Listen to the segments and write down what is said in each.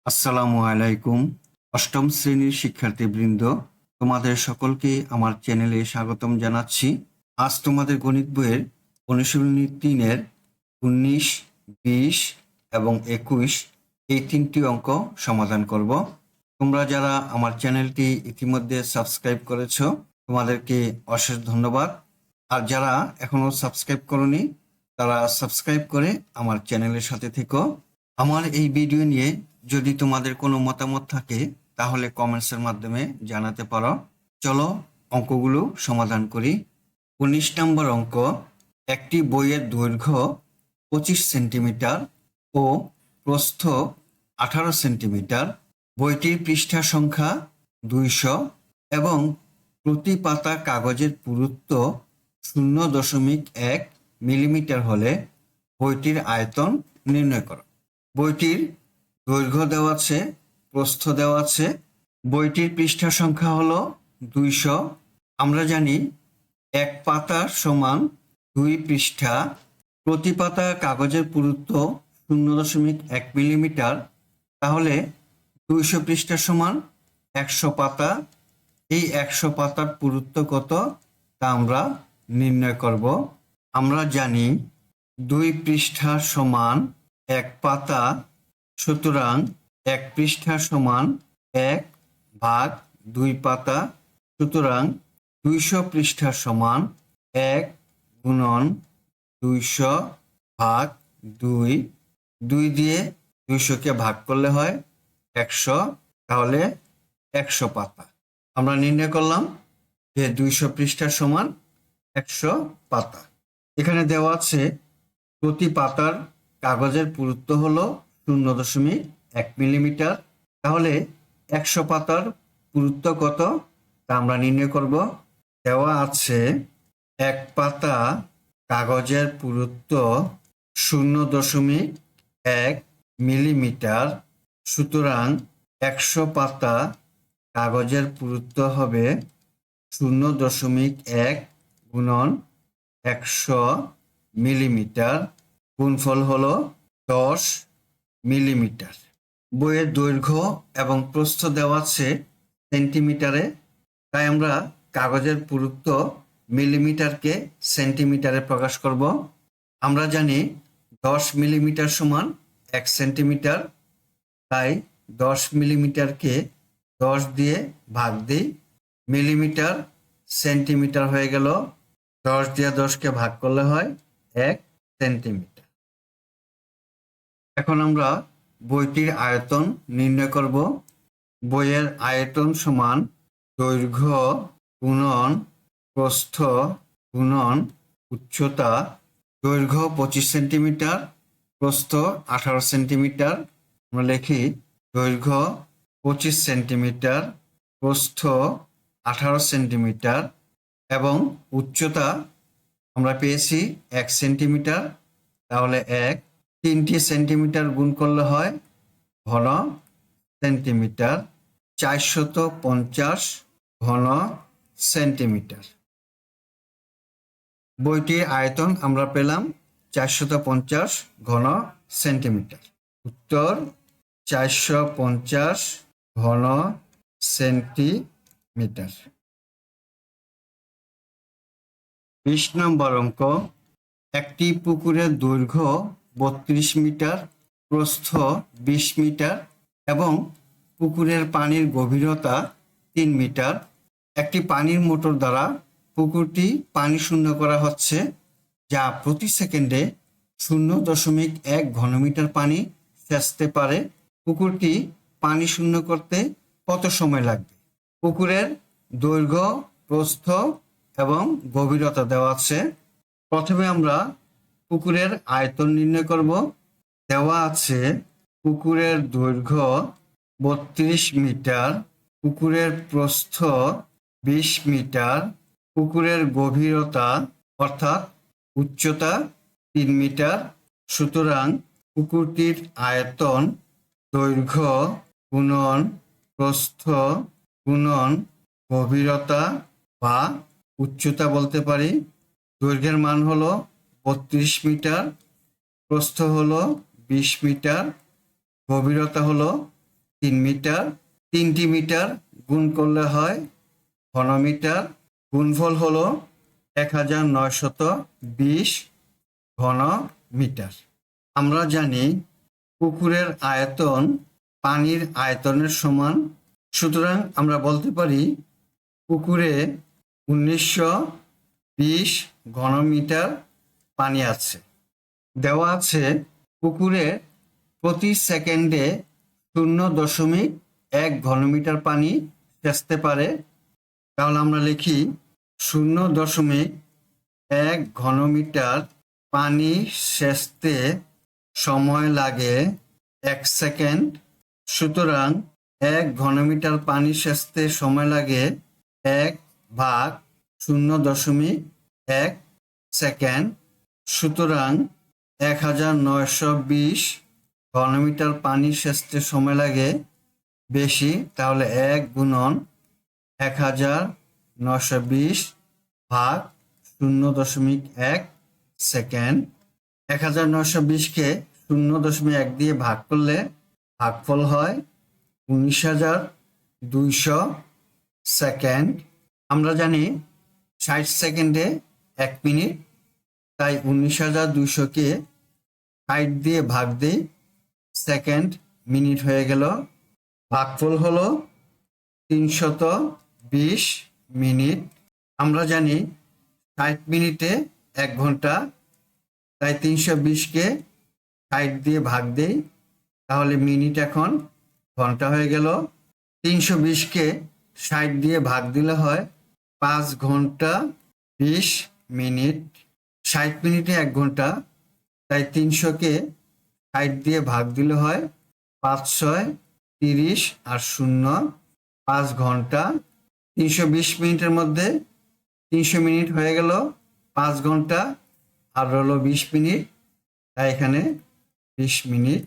আসসালামু আলাইকুম। অষ্টম শ্রেণীর শিক্ষার্থীবৃন্দ, তোমাদের সকলকে আমার চ্যানেলে স্বাগতম জানাচ্ছি। আজ তোমাদের গণিত বইয়ের অনুশীলনী 3-এর 19, 20 এবং 21 এই 3টি অঙ্ক সমাধান করব। তোমরা যারা আমার চ্যানেলটি ইতিমধ্যে সাবস্ক্রাইব করেছ, তোমাদেরকে অশেষ ধন্যবাদ। আর যারা এখনো সাবস্ক্রাইব করনি, তারা সাবস্ক্রাইব করে আমার চ্যানেলের সাথে থেকো। আমার এই ভিডিও নিয়ে যদি তোমাদের কোনো মতামত থাকে তাহলে কমেন্টসের মাধ্যমে জানাতে পারো। চলো অঙ্কগুলো সমাধান করি। 19 নম্বর অঙ্ক, একটি বইয়ের দৈর্ঘ্য 25 সেন্টিমিটার ও প্রস্থ 18 সেন্টিমিটার। বইটির পৃষ্ঠা সংখ্যা 200 এবং প্রতি পাতা কাগজের পুরুত্ব 0.1 মিলিমিটার হলে বইটির আয়তন নির্ণয় করো। বইটির দৈর্ঘ্য দেওয়া আছে, প্রস্থ দেওয়া আছে, বইটির পৃষ্ঠা সংখ্যা হলো 200। আমরা জানি এক পাতা সমান 2 পৃষ্ঠা, প্রতি পাতা কাগজের পুরুত্ব 0.1 মিলিমিটার, তাহলে 200 পৃষ্ঠা সমান 100 পাতা। এই 100 পাতার পুরুত্ব কত তা আমরা নির্ণয় করব। আমরা জানি 2 পৃষ্ঠা সমান 1 পাতা, সুতরাং 1 পৃষ্ঠা সমান 1/2 পাতা। সুতরাং 200 পৃষ্ঠা সমান 1 গুণন 200/2। 2 দিয়ে 200-কে ভাগ করলে হয় 100, তাহলে 100 পাতা। আমরা নির্ণয় করলাম যে 200 পৃষ্ঠা সমান 100 পাতা। এখানে দেওয়া আছে প্রতি পাতার কাগজের পুরুত্ব হলো 0.1 মিলিমিটার, তাহলে 100 পাতার পুরুত্ব কত তা আমরা নির্ণয় করব। দেওয়া আছে এক পাতা কাগজের পুরুত্ব 0.1 মিলিমিটার, সুতরাং 100 পাতা কাগজের পুরুত্ব হবে 0.1 গুণন 100 মিলিমিটার, গুণফল হলো 10 মিলিমিটার। বইয়ের দৈর্ঘ্য এবং প্রস্থ দেওয়া আছে সেন্টিমিটারে, তাই আমরা কাগজের পুরুত্ব মিলিমিটারকে সেন্টিমিটারে প্রকাশ করব। আমরা জানি 10 মিলিমিটার সমান 1 সেন্টিমিটার, তাই 10 মিলিমিটারকে 10 দিয়ে ভাগ দিই, মিলিমিটার সেন্টিমিটার হয়ে গেল। 10 দিয়ে 10-কে ভাগ করলে হয় 1 সেন্টিমিটার। এখন আমরা বইটির আয়তন নির্ণয় করব। বইয়ের আয়তন সমান দৈর্ঘ্য গুণন প্রস্থ গুণন উচ্চতা। দৈর্ঘ্য 25 সেন্টিমিটার, প্রস্থ 18 সেন্টিমিটার। আমরা লিখি দৈর্ঘ্য 25 সেন্টিমিটার, প্রস্থ 18 সেন্টিমিটার এবং উচ্চতা আমরা পেয়েছি 1 সেন্টিমিটার, তাহলে 3টি সেন্টিমিটার গুণ করলে হয় ঘন সেন্টিমিটার, 450 ঘন সেন্টিমিটার। বইটির আয়তন আমরা পেলাম 450 ঘন সেন্টিমিটার। উত্তর 450 ঘন সেন্টিমিটার। 20 নম্বর অঙ্ক, একটি পুকুরের দৈর্ঘ্য 32 মিটার, প্রস্থ 20 মিটার এবং পুকুরের পানির গভীরতা 3 মিটার। একটি পানির মোটর দ্বারা পুকুরটি পানি শূন্য করা হচ্ছে, যা প্রতি সেকেন্ডে 0.1 ঘনমিটার পানি সেচতে পারে। পুকুরটি পানি শূন্য করতে কত সময় লাগবে? পুকুরের দৈর্ঘ্য, প্রস্থ এবং গভীরতা দেওয়া আছে। প্রথমে আমরা পুকুরের আয়তন নির্ণয় করব। দেওয়া আছে পুকুরের দৈর্ঘ্য 32 মিটার, পুকুরের প্রস্থ 20 মিটার, পুকুরের গভীরতা অর্থাৎ উচ্চতা 3 মিটার। সুতরাং পুকুরটির আয়তন দৈর্ঘ্য গুণন প্রস্থ গুণন গভীরতা বা উচ্চতা বলতে পারি। দৈর্ঘ্যের মান হলো 32 মিটার, প্রস্থ হলো 20 মিটার, গভীরতা হলো 3 মিটার। 3টি মিটার গুণ করলে হয় ঘনমিটার। গুণফল হলো 1920 ঘন মিটার। আমরা জানি পুকুরের আয়তন পানির আয়তনের সমান, সুতরাং আমরা বলতে পারি পুকুরে 1920 ঘনমিটার পানি আছে। দেওয়া আছে পুকুরে প্রতি সেকেন্ডে 0.1 ঘনমিটার পানি সেচতে পারে। তাহলে আমরা লিখি 0.1 ঘনমিটার পানি সেচতে সময় লাগে 1 সেকেন্ড। সুতরাং 1 ঘনমিটার পানি সেচতে সময় লাগে 1/0.1 সেকেন্ড। সুতরাং 1920 ঘনমিটার পানি সেচতে সময় লাগে বেশি, তাহলে 1 গুণন 1920 ভাগ 0.1 সেকেন্ড। 1920কে 0.1 দিয়ে ভাগ করলে ভাগফল হয় 19,200 সেকেন্ড। আমরা জানি 60 সেকেন্ডে 1 মিনিট, তাই 19,200কে 60 দিয়ে ভাগ দিই, সেকেন্ড মিনিট হয়ে গেল। ভাগফল হলো 320 মিনিট। আমরা জানি 60 মিনিটে 1 ঘন্টা, তাই 320কে 60 দিয়ে ভাগ দেই, তাহলে মিনিট এখন ঘন্টা হয়ে গেল। 320কে 60 দিয়ে ভাগ দিলে হয় 5 ঘন্টা 20 মিনিট। 60 মিনিটে 1 ঘন্টা, তাই 300কে 60 দিয়ে ভাগ দিলে হয় 5 6 30 আর 0 5 ঘন্টা। 320 মিনিটের মধ্যে 300 মিনিট হয়ে গেল, 5 ঘন্টা আর হলো 20 মিনিট, তাই এখানে 20 মিনিট।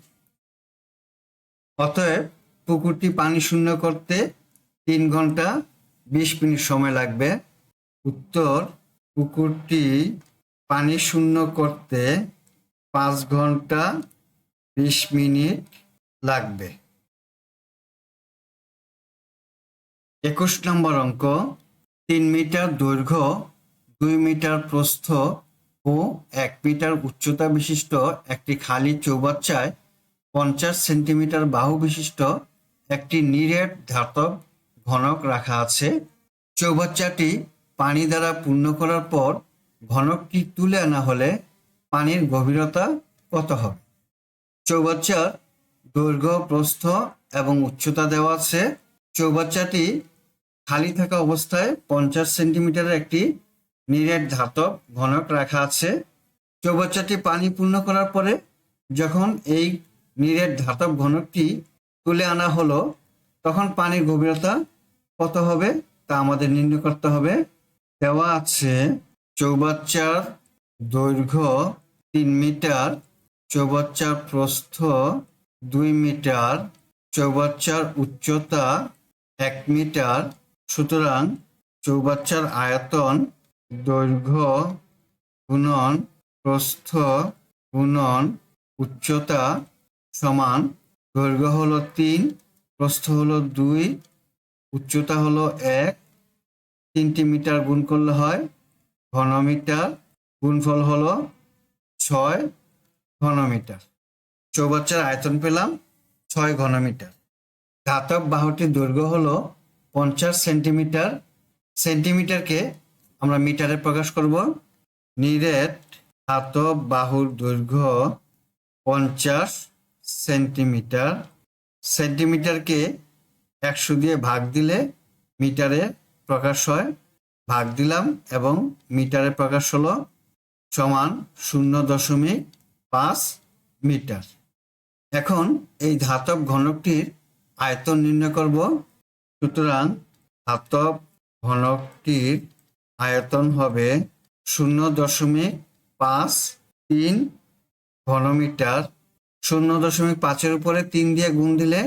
অতএব পুকুরটি পানি শূন্য করতে 3 ঘন্টা 20 মিনিট সময় লাগবে। উত্তর, পুকুরটি পানি শূন্য করতে 5 ঘন্টা 20 মিনিট লাগবে। 21 নম্বর অঙ্ক। 3 মিটার দৈর্ঘ্য, 2 মিটার প্রস্থ ও 1 মিটার উচ্চতা বিশিষ্ট একটি খালি চৌবাচ্চায় 50 সেন্টিমিটার বাহু বিশিষ্ট একটি নিরেট ধাতব ঘনক রাখা আছে। চৌবাচ্চাটি পানি দ্বারা পূর্ণ করার পর ঘনকটি তুলে আনা হলে পানির গভীরতা কত হবে? চৌবাচ্চার দৈর্ঘ্য, প্রস্থ এবং উচ্চতা দেওয়া আছে। চৌবাচ্চাটি খালি থাকা অবস্থায় 50 সেন্টিমিটারের একটি নিরেট ধাতব ঘনক রাখা আছে। চৌবাচ্চাটি পানি পূর্ণ করার পরে যখন এই নিরেট ধাতব ঘনকটি তুলে আনা হলো, তখন পানির গভীরতা কত হবে তা আমাদের নির্ণয় করতে হবে। দেওয়া আছে চৌবাচ্চার দৈর্ঘ্য 3 মিটার, চৌবাচ্চার প্রস্থ 2 মিটার, চৌবাচ্চার উচ্চতা 1 মিটার। সুতরাং চৌবাচ্চার আয়তন দৈর্ঘ্য গুণন প্রস্থ গুণন উচ্চতা সমান, দৈর্ঘ্য হলো 3, প্রস্থ হলো 2, উচ্চতা হলো 1, 3টি মিটার গুণ করলে হয় ঘনমিটার। গুণফল হলো 6 ঘনমিটার। চৌবাচ্চার আয়তন পেলাম 6 ঘনমিটার। ধাতব বাহুটির দৈর্ঘ্য হলো 50 সেন্টিমিটার। সেন্টিমিটারকে আমরা মিটারে প্রকাশ করব। নিরেট ধাতব বাহুর দৈর্ঘ্য 50 সেন্টিমিটার। সেন্টিমিটারকে 100 দিয়ে ভাগ দিলে মিটারে প্রকাশ হয়, ভাগ দিলাম এবং মিটারে প্রকাশ হলো, সমান 0.5 মিটার। এখন এই ধাতব ঘনকটির আয়তন নির্ণয় করব। সুতরাং ধাতব ঘনকটির আয়তন হবে 0.53 ঘনমিটার। 0.5-এর উপরে 3 দিয়ে গুণ দিলে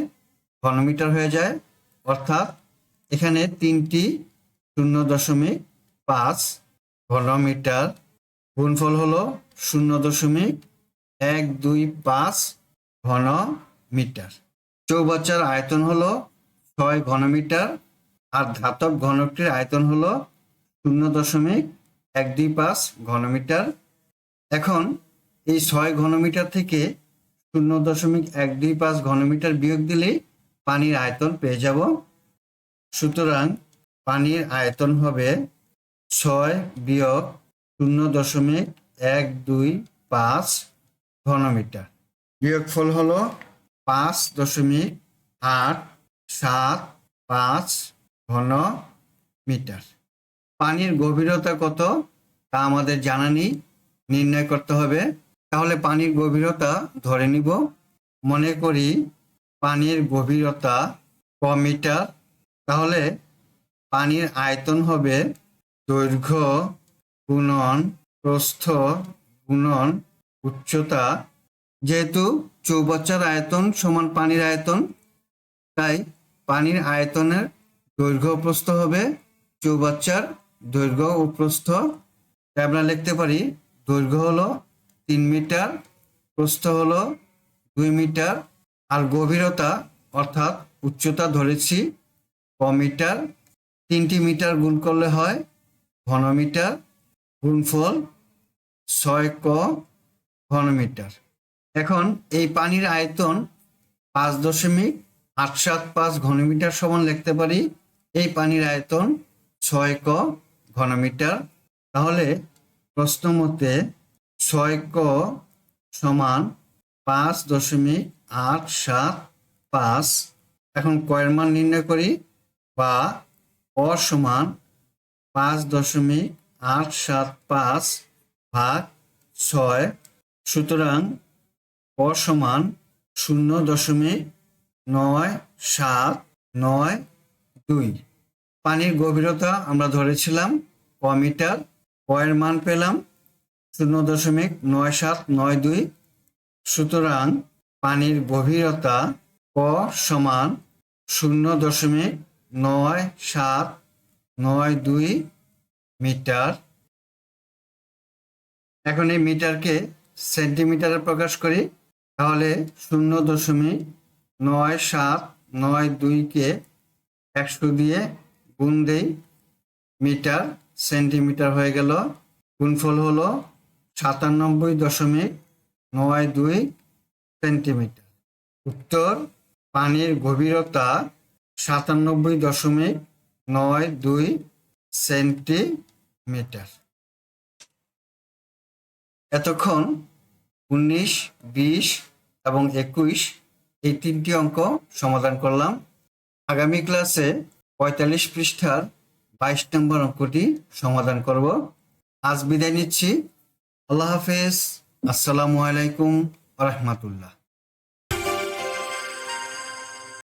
ঘনমিটার হয়ে যায়, অর্থাৎ এখানে 3টি 0.5 ঘনমিটার। গুণফল হলো 0.125 ঘনমিটার। চৌবাচ্চার আয়তন হলো 6 ঘনমিটার আর ধাতব ঘনকটির আয়তন হলো 0.125 ঘনমিটার। এখন এই 6 ঘনমিটার থেকে 0.125 ঘনমিটার বিয়োগ দিলেই পানির আয়তন পেয়ে যাব। সুতরাং পানির আয়তন হবে 6 বিয়োগ 0.125 ঘনমিটার। বিয়োগফল হলো 5.875 ঘনমিটার। পানির গভীরতা কত তা আমাদের জানা নেই, নির্ণয় করতে হবে। তাহলে পানির গভীরতা ধরে নিব। মনে করি পানির গভীরতা ক মিটার। তাহলে পানির আয়তন হবে দৈর্ঘ্য গুণন প্রস্থ গুণন উচ্চতা। যেহেতু চৌবাচ্চার আয়তন সমান পানির আয়তন, তাই পানির আয়তনের দৈর্ঘ্য প্রস্থ হবে চৌবাচ্চার দৈর্ঘ্য ও প্রস্থ। তাই আমরা লিখতে পারি দৈর্ঘ্য হলো 3 মিটার, প্রস্থ হলো 2 মিটার, আর গভীরতা অর্থাৎ উচ্চতা ধরেছি ক মিটার। 3টি মিটার গুণ করলে হয় ঘনমিটার, গুণফল 6 ক ঘনমিটার। এখন এই পানির আয়তন 5.875 ঘনমিটার সমান লিখতে পারি এই পানির আয়তন 6 ক ঘনমিটার। তাহলে প্রশ্ন মতে 6 ক সমান 5.875। এখন কয়ের মান নির্ণয় করি, বা অ সমান 5.875 ভাগ 6। সুতরাং অ সমান 0.9792। পানির গভীরতা আমরা ধরেছিলাম ক মিটার, কয়ের মান পেলাম 0.9792। সুতরাং পানির গভীরতা ক সমান 0.9792 মিটার। এখন এই মিটারকে সেন্টিমিটারে প্রকাশ করি। তাহলে 0.9792কে 100 দিয়ে গুণ দেই, মিটার সেন্টিমিটার হয়ে গেল। গুণফল হলো 97.92 সেন্টিমিটার। উত্তর, পানির গভীরতা 97.92 সেন্টিমিটার। এতক্ষণ 19, 20 এবং 21 এই 3টি অঙ্ক সমাধান করলাম। আগামী ক্লাসে 45 পৃষ্ঠার 22 নম্বর অঙ্কটি সমাধান করব। আজ বিদায় নিচ্ছি। আল্লাহ হাফেজ। আসসালামু আলাইকুম ওয়া রাহমাতুল্লাহ।